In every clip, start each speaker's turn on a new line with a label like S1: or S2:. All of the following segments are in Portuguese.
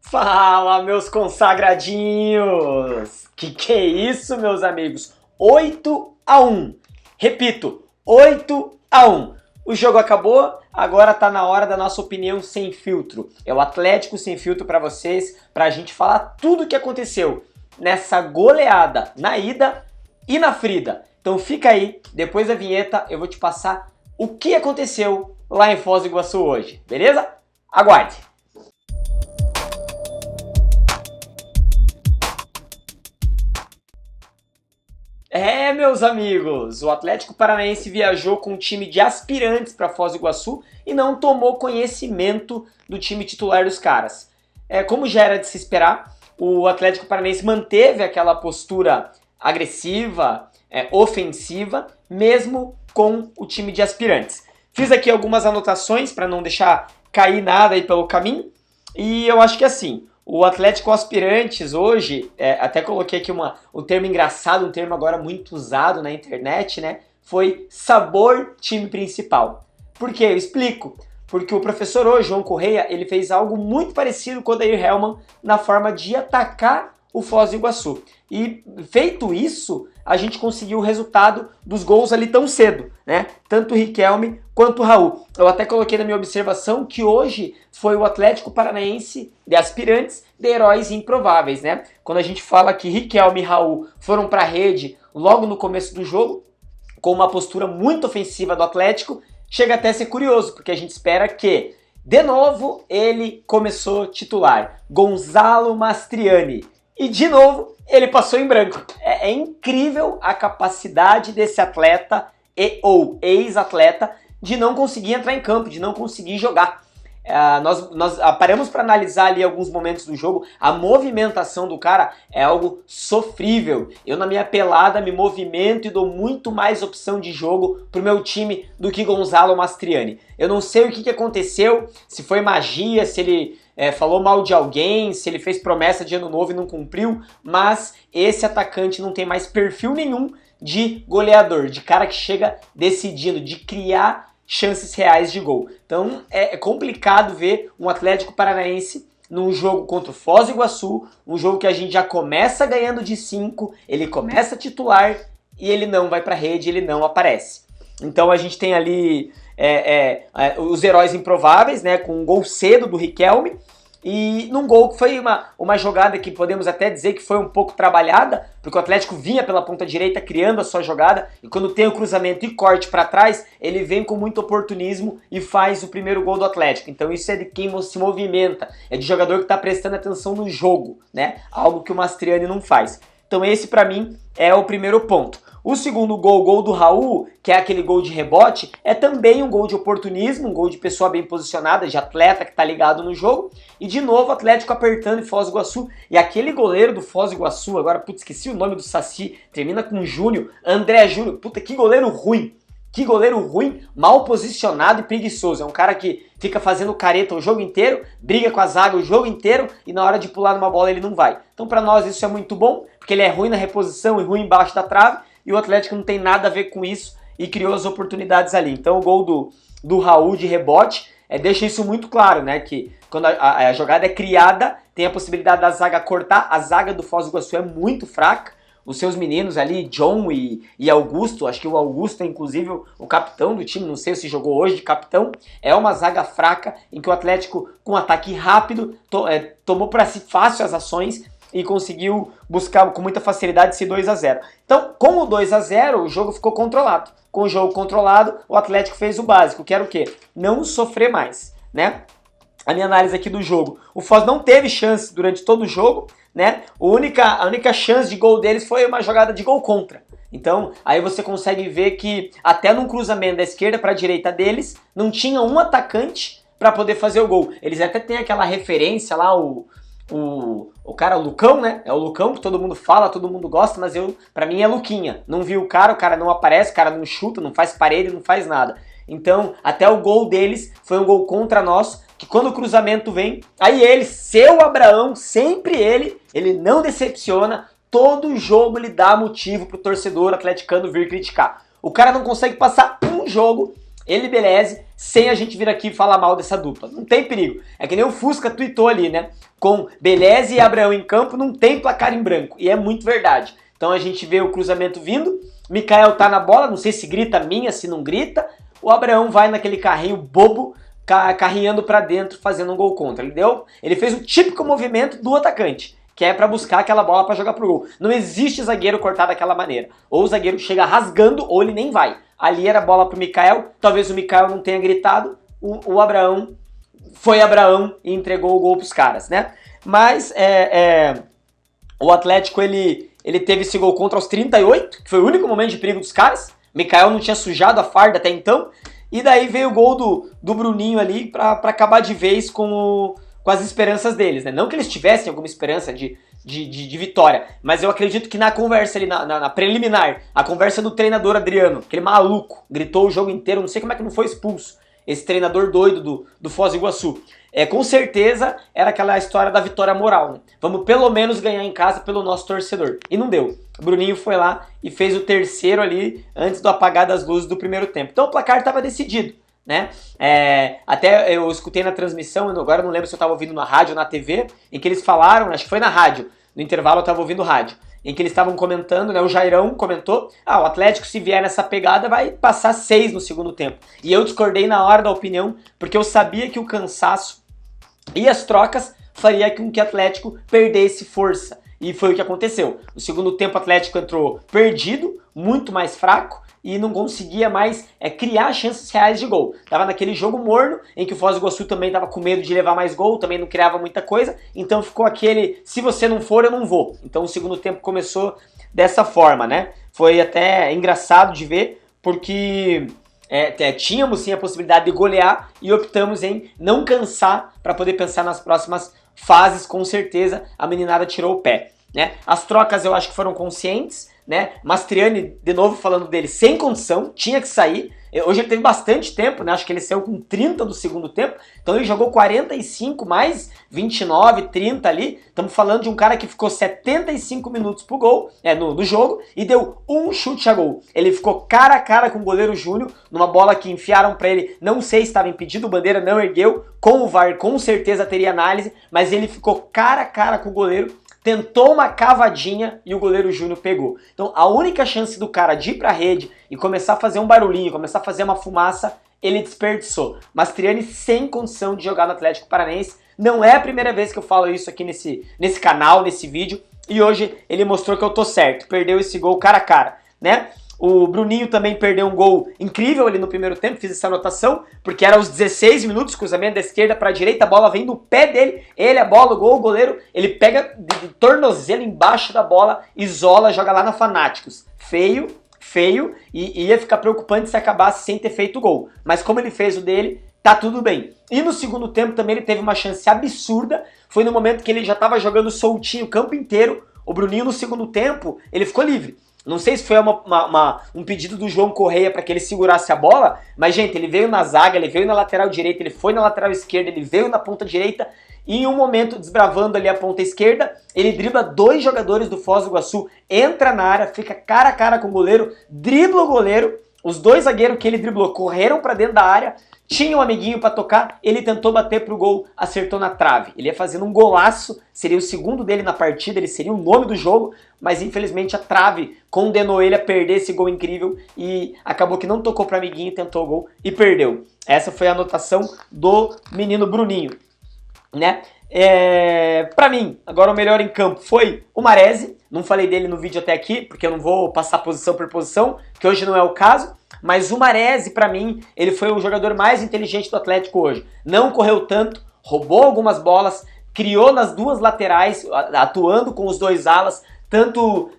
S1: Fala, meus consagradinhos! Que é isso, meus amigos? 8-1. Repito, 8-1. O jogo acabou, agora tá na hora da nossa opinião sem filtro. É o Atlético sem filtro pra vocês, pra gente falar tudo o que aconteceu nessa goleada na ida e na Frida. Então fica aí, depois da vinheta eu vou te passar o que aconteceu lá em Foz do Iguaçu hoje, beleza? Aguarde! Meus amigos, o Atlético Paranaense viajou com um time de aspirantes para Foz do Iguaçu e não tomou conhecimento do time titular dos caras. Como já era de se esperar, o Atlético Paranaense manteve aquela postura agressiva, ofensiva, mesmo com o time de aspirantes. Fiz aqui algumas anotações para não deixar cair nada aí pelo caminho e eu acho que assim... O Atlético Aspirantes hoje, até coloquei aqui um termo engraçado, um termo agora muito usado na internet, né? Foi sabor time principal. Por quê? Eu explico. Porque o professor hoje, João Correia, ele fez algo muito parecido com o Odair Hellmann na forma de atacar o Foz do Iguaçu. E feito isso, a gente conseguiu o resultado dos gols ali tão cedo, né? Tanto o Riquelme quanto o Raul. Eu até coloquei na minha observação que hoje foi o Atlético Paranaense de aspirantes de heróis improváveis, né? Quando a gente fala que Riquelme e Raul foram para a rede logo no começo do jogo, com uma postura muito ofensiva do Atlético, chega até a ser curioso, porque a gente espera que, de novo, ele começou titular. Gonzalo Mastriani. E, de novo, ele passou em branco. É incrível a capacidade desse atleta ou ex-atleta de não conseguir entrar em campo, de não conseguir jogar. Nós paramos para analisar ali alguns momentos do jogo. A movimentação do cara é algo sofrível. Eu na minha pelada me movimento e dou muito mais opção de jogo pro meu time do que Gonzalo Mastriani. Eu não sei o que aconteceu, se foi magia, se ele falou mal de alguém, se ele fez promessa de ano novo e não cumpriu, mas esse atacante não tem mais perfil nenhum de goleador, de cara que chega decidindo, de criar chances reais de gol. Então é complicado ver um Atlético Paranaense num jogo contra o Foz do Iguaçu, um jogo que a gente já começa ganhando de 5, ele começa titular e ele não vai pra rede, ele não aparece. Então a gente tem ali os heróis improváveis, né, com um gol cedo do Riquelme, e num gol que foi uma jogada que podemos até dizer que foi um pouco trabalhada, porque o Atlético vinha pela ponta direita criando a sua jogada, e quando tem o cruzamento e corte para trás, ele vem com muito oportunismo e faz o primeiro gol do Atlético. Então isso é de quem se movimenta, é de jogador que está prestando atenção no jogo, né? Algo que o Mastriani não faz. Então esse para mim é o primeiro ponto. O segundo gol, o gol do Raul, que é aquele gol de rebote, é também um gol de oportunismo, um gol de pessoa bem posicionada, de atleta que tá ligado no jogo. E de novo o Atlético apertando em Foz do Iguaçu. E aquele goleiro do Foz do Iguaçu, agora, putz, esqueci o nome do Saci, termina com Júnior, André Júnior. Puta, que goleiro ruim. Que goleiro ruim, mal posicionado e preguiçoso. É um cara que fica fazendo careta o jogo inteiro, briga com a zaga o jogo inteiro e na hora de pular numa bola ele não vai. Então pra nós isso é muito bom, porque ele é ruim na reposição e ruim embaixo da trave. E o Atlético não tem nada a ver com isso e criou as oportunidades ali. Então o gol do Raul de rebote deixa isso muito claro, né? Que quando a jogada é criada, tem a possibilidade da zaga cortar. A zaga do Foz do Iguaçu é muito fraca. Os seus meninos ali, John e Augusto, acho que o Augusto é inclusive o capitão do time, não sei se jogou hoje de capitão. É uma zaga fraca em que o Atlético, com ataque rápido, tomou para si fácil as ações e conseguiu buscar com muita facilidade esse 2-0. Então, com o 2-0, o jogo ficou controlado. Com o jogo controlado, o Atlético fez o básico, que era o quê? Não sofrer mais, né? A minha análise aqui do jogo. O Foz não teve chance durante todo o jogo, né? A única chance de gol deles foi uma jogada de gol contra. Então, aí você consegue ver que até num cruzamento da esquerda para a direita deles, não tinha um atacante para poder fazer o gol. Eles até têm aquela referência lá, o cara, o Lucão, né? É o Lucão que todo mundo fala, todo mundo gosta, mas pra mim é Luquinha. Não vi o cara não aparece, o cara não chuta, não faz parede, não faz nada. Então, até o gol deles foi um gol contra nós, que quando o cruzamento vem, aí ele, seu Abraão, sempre ele não decepciona, todo jogo ele dá motivo pro torcedor atleticano vir criticar. O cara não consegue passar um jogo ele e Beleze, sem a gente vir aqui falar mal dessa dupla. Não tem perigo. É que nem o Fusca tweetou ali, né? Com Beleze e Abraão em campo, não tem placar em branco. E é muito verdade. Então a gente vê o cruzamento vindo, Mikael tá na bola, não sei se grita minha, se não grita. O Abraão vai naquele carrinho bobo, carrinhando pra dentro, fazendo um gol contra. Ele fez o típico movimento do atacante, que é pra buscar aquela bola pra jogar pro gol. Não existe zagueiro cortar daquela maneira. Ou o zagueiro chega rasgando, ou ele nem vai. Ali era bola pro Mikael, talvez o Mikael não tenha gritado, o Abraão foi Abraão e entregou o gol pros caras, né? Mas o Atlético, ele teve esse gol contra aos 38, que foi o único momento de perigo dos caras. Mikael não tinha sujado a farda até então. E daí veio o gol do Bruninho ali pra acabar de vez com as esperanças deles, né? Não que eles tivessem alguma esperança de vitória, mas eu acredito que na conversa ali, na preliminar, a conversa do treinador Adriano, aquele maluco, gritou o jogo inteiro, não sei como é que não foi expulso, esse treinador doido do Foz do Iguaçu. Com certeza era aquela história da vitória moral, né? Vamos pelo menos ganhar em casa pelo nosso torcedor. E não deu. O Bruninho foi lá e fez o terceiro ali antes do apagar das luzes do primeiro tempo. Então o placar estava decidido, né? Até eu escutei na transmissão, agora não lembro se eu estava ouvindo na rádio ou na TV, em que eles falaram, acho que foi na rádio, no intervalo eu estava ouvindo rádio, em que eles estavam comentando, né? O Jairão comentou, o Atlético, se vier nessa pegada, vai passar 6 no segundo tempo. E eu discordei na hora da opinião, porque eu sabia que o cansaço e as trocas faria com que o Atlético perdesse força. E foi o que aconteceu. No segundo tempo o Atlético entrou perdido, muito mais fraco, e não conseguia mais criar chances reais de gol. Tava naquele jogo morno, em que o Foz do Iguaçu também tava com medo de levar mais gol, também não criava muita coisa, então ficou aquele, se você não for, eu não vou. Então o segundo tempo começou dessa forma, né? Foi até engraçado de ver, porque tínhamos sim a possibilidade de golear e optamos em não cansar para poder pensar nas próximas fases. Com certeza a meninada tirou o pé, né? As trocas eu acho que foram conscientes, né? Mastriani, de novo falando dele, sem condição, tinha que sair. Hoje ele teve bastante tempo, né? Acho que ele saiu com 30 do segundo tempo, então ele jogou 45 mais 29, 30 ali. Estamos falando de um cara que ficou 75 minutos pro gol, no jogo, e deu um chute a gol. Ele ficou cara a cara com o goleiro Júnior, numa bola que enfiaram pra ele, não sei se estava impedido, o Bandeira não ergueu, com o VAR com certeza teria análise, mas ele ficou cara a cara com o goleiro, tentou uma cavadinha e o goleiro Júnior pegou. Então a única chance do cara de ir pra rede e começar a fazer um barulhinho, começar a fazer uma fumaça, ele desperdiçou. Mastriani sem condição de jogar no Atlético Paranaense. Não é a primeira vez que eu falo isso aqui nesse canal, nesse vídeo. E hoje ele mostrou que eu tô certo. Perdeu esse gol cara a cara, né? O Bruninho também perdeu um gol incrível ali no primeiro tempo, fiz essa anotação, porque era aos 16 minutos, cruzamento da esquerda para a direita, a bola vem no pé dele, ele a bola, o gol, o goleiro, ele pega de tornozelo embaixo da bola, isola, joga lá na Fanáticos. Feio, e ia ficar preocupante se acabasse sem ter feito o gol. Mas como ele fez o dele, tá tudo bem. E no segundo tempo também ele teve uma chance absurda, foi no momento que ele já estava jogando soltinho o campo inteiro. O Bruninho no segundo tempo, ele ficou livre. Não sei se foi um pedido do João Correia para que ele segurasse a bola, mas, gente, ele veio na zaga, ele veio na lateral direita, ele foi na lateral esquerda, ele veio na ponta direita, e em um momento, desbravando ali a ponta esquerda, ele dribla 2 jogadores do Foz do Iguaçu, entra na área, fica cara a cara com o goleiro, dribla o goleiro, os 2 zagueiros que ele driblou correram para dentro da área, tinha um amiguinho para tocar, ele tentou bater pro gol, acertou na trave. Ele ia fazendo um golaço, seria o segundo dele na partida, ele seria o nome do jogo, mas infelizmente a trave condenou ele a perder esse gol incrível e acabou que não tocou para amiguinho, tentou o gol e perdeu. Essa foi a anotação do menino Bruninho, né? Pra mim, agora o melhor em campo foi o Maresi. Não falei dele no vídeo até aqui, porque eu não vou passar posição por posição, que hoje não é o caso. Mas o Maresi, pra mim, ele foi o jogador mais inteligente do Atlético hoje. Não correu tanto, roubou algumas bolas, criou nas 2 laterais, atuando com os 2 alas, tanto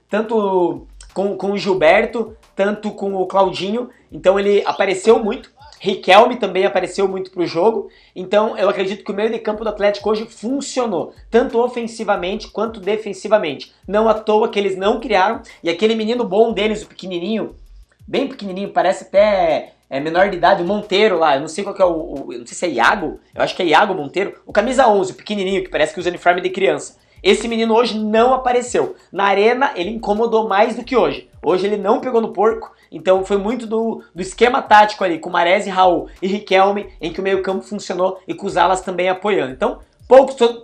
S1: com o Gilberto, tanto com o Claudinho. Então ele apareceu muito. Riquelme também apareceu muito pro jogo, então eu acredito que o meio de campo do Atlético hoje funcionou, tanto ofensivamente quanto defensivamente. Não à toa que eles não criaram, e aquele menino bom deles, o pequenininho, bem pequenininho, parece até menor de idade, o Monteiro lá, eu não sei qual que é eu não sei se é Iago, eu acho que é Iago Monteiro, o camisa 11, o pequenininho, que parece que usa uniforme de criança. Esse menino hoje não apareceu. Na arena ele incomodou mais do que hoje. Hoje ele não pegou no porco, então foi muito do esquema tático ali, com Mahrez, Raul e Riquelme, em que o meio campo funcionou e com os alas também apoiando. Então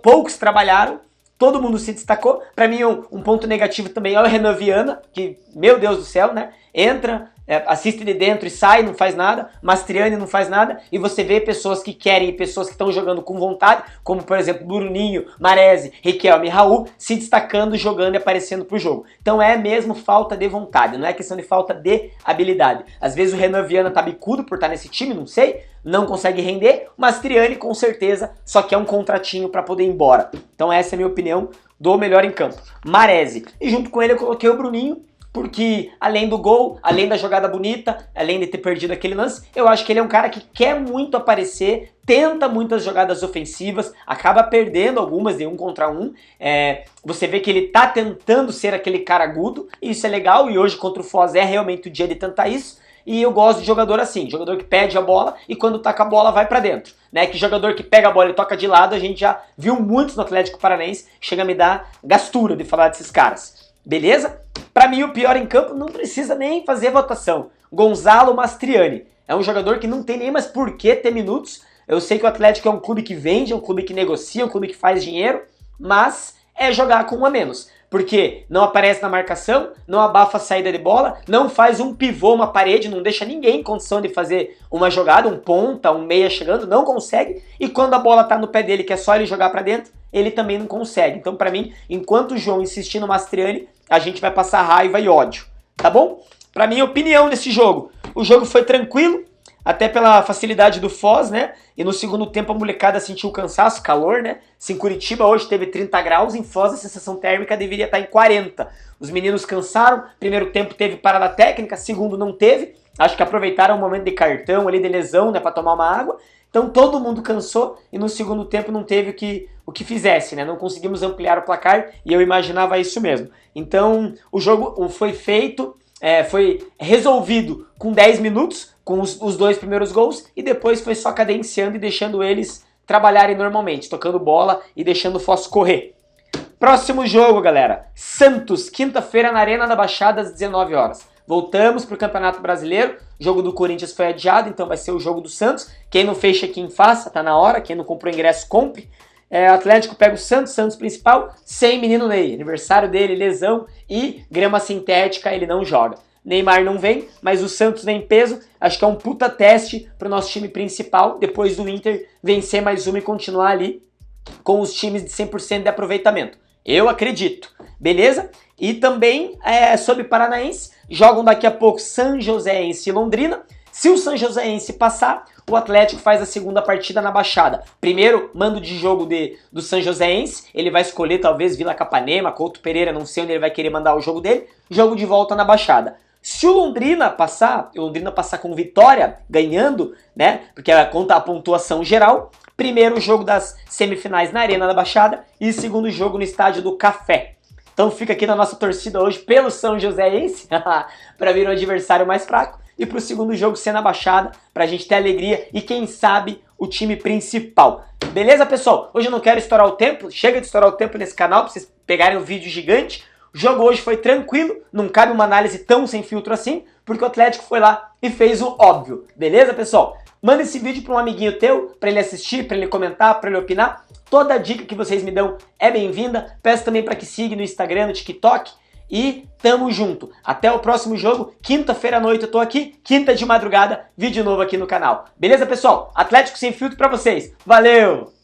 S1: poucos trabalharam, todo mundo se destacou. Para mim um ponto negativo também é o Renan Viana, que, meu Deus do céu, né? Entra, assiste de dentro e sai, não faz nada. Mastriani não faz nada. E você vê pessoas que querem e pessoas que estão jogando com vontade, como por exemplo Bruninho, Mahrez, Riquelme e Raul, se destacando, jogando e aparecendo pro jogo. Então é mesmo falta de vontade, não é questão de falta de habilidade. Às vezes o Renan Viana tá bicudo por estar nesse time, não sei, não consegue render. O Mastriani com certeza só quer um contratinho para poder ir embora. Então essa é a minha opinião do melhor em campo. Mahrez. E junto com ele eu coloquei o Bruninho, porque além do gol, além da jogada bonita, além de ter perdido aquele lance, eu acho que ele é um cara que quer muito aparecer, tenta muitas jogadas ofensivas, acaba perdendo algumas de 1 contra 1. Você vê que ele tá tentando ser aquele cara agudo, e isso é legal, e hoje contra o Foz é realmente o dia de tentar isso. E eu gosto de jogador assim, jogador que pede a bola e quando taca a bola vai pra dentro, né? Que jogador que pega a bola e toca de lado, a gente já viu muitos no Atlético Paranaense, chega a me dar gastura de falar desses caras. Beleza? Pra mim o pior em campo não precisa nem fazer votação. Gonzalo Mastriani. É um jogador que não tem nem mais por que ter minutos. Eu sei que o Atlético é um clube que vende, é um clube que negocia, é um clube que faz dinheiro, mas é jogar com um a menos. Porque não aparece na marcação, não abafa a saída de bola, não faz um pivô, uma parede, não deixa ninguém em condição de fazer uma jogada, um ponta, um meia chegando, não consegue. E quando a bola tá no pé dele, que é só ele jogar pra dentro, ele também não consegue. Então pra mim, enquanto o João insistir no Mastriani, a gente vai passar raiva e ódio, tá bom? Pra minha opinião nesse jogo, o jogo foi tranquilo, até pela facilidade do Foz, né? E no segundo tempo a molecada sentiu cansaço, calor, né? Se em Curitiba hoje teve 30 graus, em Foz a sensação térmica deveria estar em 40. Os meninos cansaram, primeiro tempo teve parada técnica, segundo não teve. Acho que aproveitaram o momento de cartão ali, de lesão, né? Pra tomar uma água. Então todo mundo cansou e no segundo tempo não teve o que fizesse, né? Não conseguimos ampliar o placar e eu imaginava isso mesmo. Então o jogo foi feito, foi resolvido com 10 minutos, com os 2 primeiros gols, e depois foi só cadenciando e deixando eles trabalharem normalmente, tocando bola e deixando o Foz correr. Próximo jogo, galera. Santos, quinta-feira na Arena da Baixada às 19 horas. Voltamos para o Campeonato Brasileiro, o jogo do Corinthians foi adiado, então vai ser o jogo do Santos. Quem não fez check-in faça, tá na hora, quem não comprou ingresso compre. Atlético pega o Santos principal, sem menino Ney, aniversário dele, lesão e grama sintética, ele não joga. Neymar não vem, mas o Santos vem em peso, acho que é um puta teste pro nosso time principal, depois do Inter vencer mais uma e continuar ali com os times de 100% de aproveitamento. Eu acredito, beleza? E também, sobre Paranaense, jogam daqui a pouco São Joséense e Londrina. Se o São Joséense passar, o Atlético faz a segunda partida na Baixada. Primeiro, mando de jogo do São Joséense, ele vai escolher talvez Vila Capanema, Couto Pereira, não sei onde ele vai querer mandar o jogo dele, jogo de volta na Baixada. Se o Londrina passar com vitória, ganhando, né, porque ela conta a pontuação geral, primeiro jogo das semifinais na Arena da Baixada e segundo jogo no Estádio do Café. Então fica aqui na nossa torcida hoje pelo São Joséense, para vir um adversário mais fraco, e para o segundo jogo ser na Baixada, para a gente ter alegria e quem sabe o time principal. Beleza, pessoal? Hoje eu não quero estourar o tempo, chega de estourar o tempo nesse canal para vocês pegarem um vídeo gigante. O jogo hoje foi tranquilo, não cabe uma análise tão sem filtro assim, porque o Atlético foi lá e fez o óbvio. Beleza, pessoal? Manda esse vídeo para um amiguinho teu, para ele assistir, para ele comentar, para ele opinar. Toda dica que vocês me dão é bem-vinda. Peço também para que siga no Instagram, no TikTok. E tamo junto. Até o próximo jogo. Quinta-feira à noite eu tô aqui. Quinta de madrugada, vídeo novo aqui no canal. Beleza, pessoal? Atlético sem filtro para vocês. Valeu!